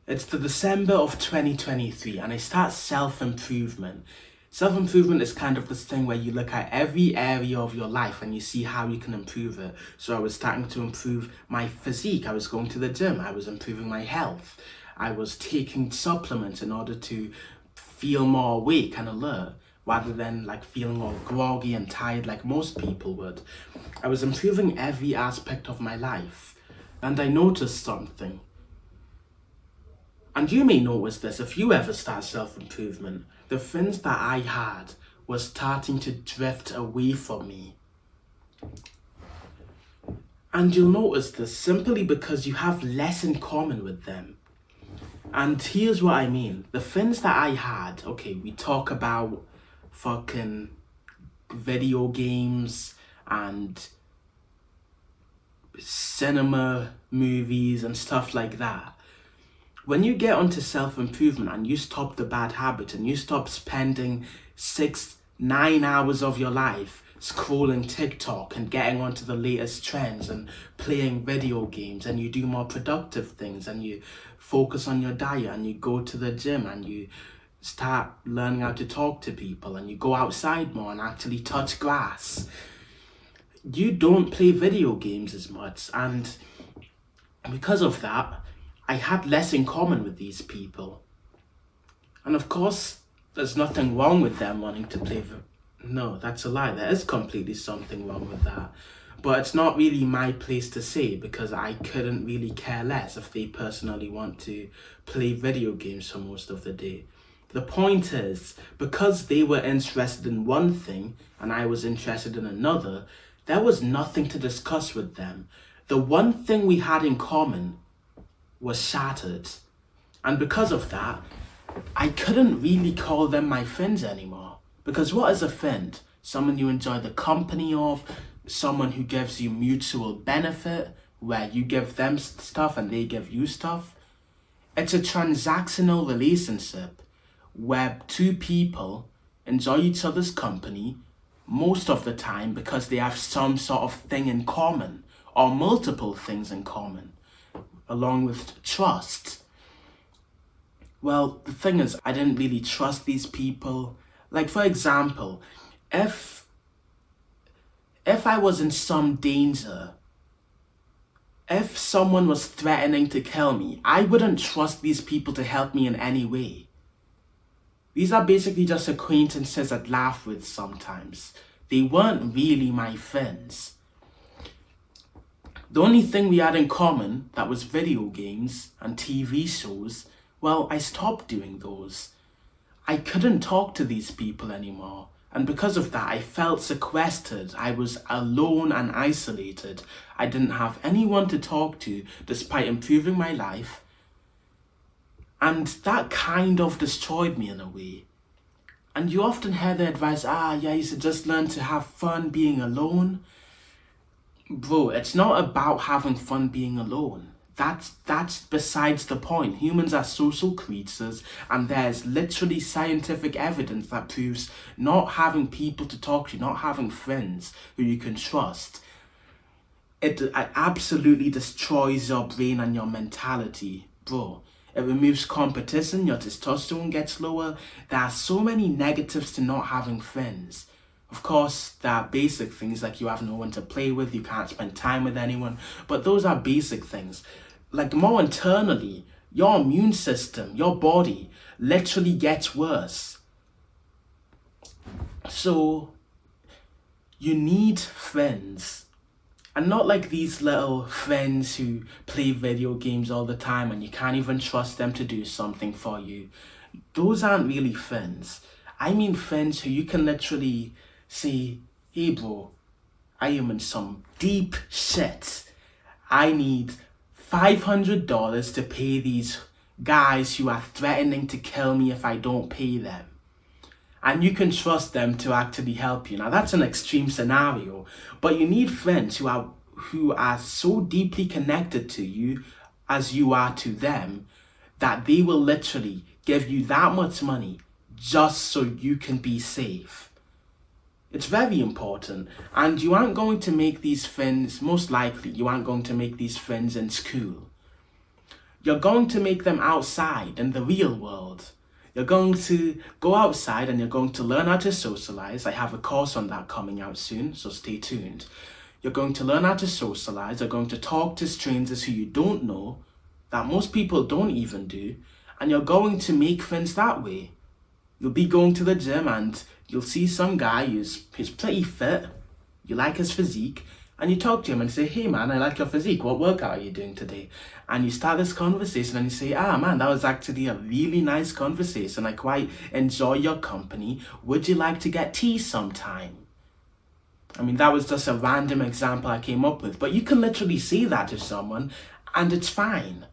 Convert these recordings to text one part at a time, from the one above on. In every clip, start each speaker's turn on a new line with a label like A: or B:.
A: It's the December of 2023 and I start self-improvement. Self-improvement is kind of this thing where you look at every area of your life and you see how you can improve it. So I was starting to improve my physique. I was going to the gym. I was improving my health. I was taking supplements in order to feel more awake and alert rather than like feeling all groggy and tired like most people would. I was improving every aspect of my life and I noticed something. And you may notice this if you ever start self-improvement. The things that I had were starting to drift away from me. And you'll notice this simply because you have less in common with them. And here's what I mean. The things that I had, okay, we talk about fucking video games and cinema movies and stuff like that. When you get onto self-improvement and you stop the bad habit and you stop spending 6-9 hours of your life scrolling TikTok and getting onto the latest trends and playing video games, and you do more productive things and you focus on your diet and you go to the gym and you start learning how to talk to people and you go outside more and actually touch grass, you don't play video games as much. And because of that, I had less in common with these people. And of course, there's nothing wrong with them wanting to play. No, that's a lie. There is completely something wrong with that. But it's not really my place to say because I couldn't really care less if they personally want to play video games for most of the day. The point is, because they were interested in one thing and I was interested in another, there was nothing to discuss with them. The one thing we had in common was shattered. And because of that, I couldn't really call them my friends anymore. Because what is a friend? Someone you enjoy the company of, someone who gives you mutual benefit, where you give them stuff and they give you stuff. It's a transactional relationship where two people enjoy each other's company most of the time because they have some sort of thing in common or multiple things in common, along with trust. Well, the thing is, I didn't really trust these people. Like, for example, if I was in some danger, if someone was threatening to kill me, I wouldn't trust these people to help me in any way. These are basically just acquaintances I'd laugh with sometimes. They weren't really my friends. The only thing we had in common, that was video games and TV shows, well, I stopped doing those. I couldn't talk to these people anymore. And because of that, I felt sequestered. I was alone and isolated. I didn't have anyone to talk to despite improving my life. And that kind of destroyed me in a way. And you often hear the advice, you should just learn to have fun being alone. Bro, it's not about having fun being alone. That's besides the point. Humans are social creatures, and there's literally scientific evidence that proves not having people to talk to, not having friends who you can trust, it absolutely destroys your brain and your mentality, bro. It removes competition, your testosterone gets lower. There are so many negatives to not having friends. Of course, there are basic things like you have no one to play with, you can't spend time with anyone, but those are basic things. Like more internally, your immune system, your body literally gets worse. So you need friends. And not like these little friends who play video games all the time and you can't even trust them to do something for you. Those aren't really friends. I mean friends who you can literally say, hey bro, I am in some deep shit. I need $500 to pay these guys who are threatening to kill me if I don't pay them. And you can trust them to actually help you. Now that's an extreme scenario, but you need friends who are so deeply connected to you as you are to them that they will literally give you that much money just so you can be safe. It's very important. And you aren't going to make these friends, most likely, you aren't going to make these friends in school. you're going to make them outside in the real world. You're going to go outside and you're going to learn how to socialize. I have a course on that coming out soon, so stay tuned. You're going to learn how to socialize. You're going to talk to strangers who you don't know, that most people don't even do, and you're going to make friends that way. You'll be going to the gym and you'll see some guy who's pretty fit. You like his physique, and you talk to him and say, hey man, I like your physique. What workout are you doing today? And you start this conversation and you say, man, that was actually a really nice conversation. I quite enjoy your company. Would you like to get tea sometime? I mean, that was just a random example I came up with, but you can literally say that to someone and it's fine.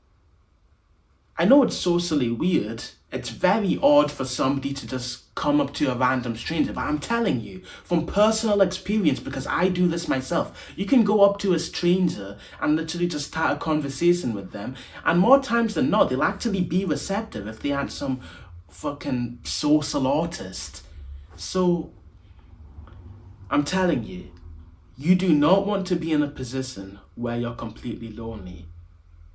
A: I know it's socially weird. It's very odd for somebody to just come up to a random stranger, but I'm telling you from personal experience, because I do this myself, you can go up to a stranger and literally just start a conversation with them, and more times than not, they'll actually be receptive if they aren't some fucking social autist. So, I'm telling you, you do not want to be in a position where you're completely lonely.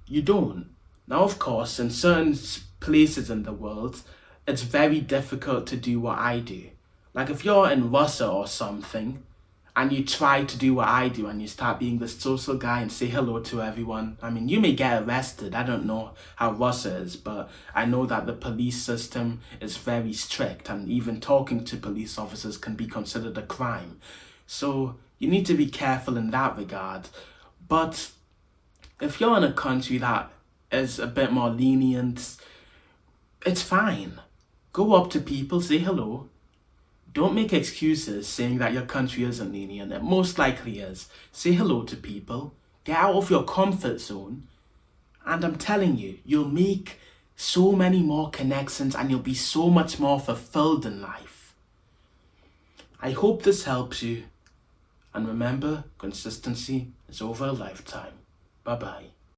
A: You don't. Now, of course, in certain places in the world, it's very difficult to do what I do. Like if you're in Russia or something, and you try to do what I do, and you start being this social guy and say hello to everyone, I mean, you may get arrested. I don't know how Russia is, but I know that the police system is very strict, and even talking to police officers can be considered a crime. So you need to be careful in that regard. But if you're in a country that is a bit more lenient, it's fine. Go up to people, say hello. Don't make excuses saying that your country isn't lenient. It most likely is. Say hello to people. Get out of your comfort zone. And I'm telling you, you'll make so many more connections and you'll be so much more fulfilled in life. I hope this helps you. And remember, consistency is over a lifetime. Bye-bye.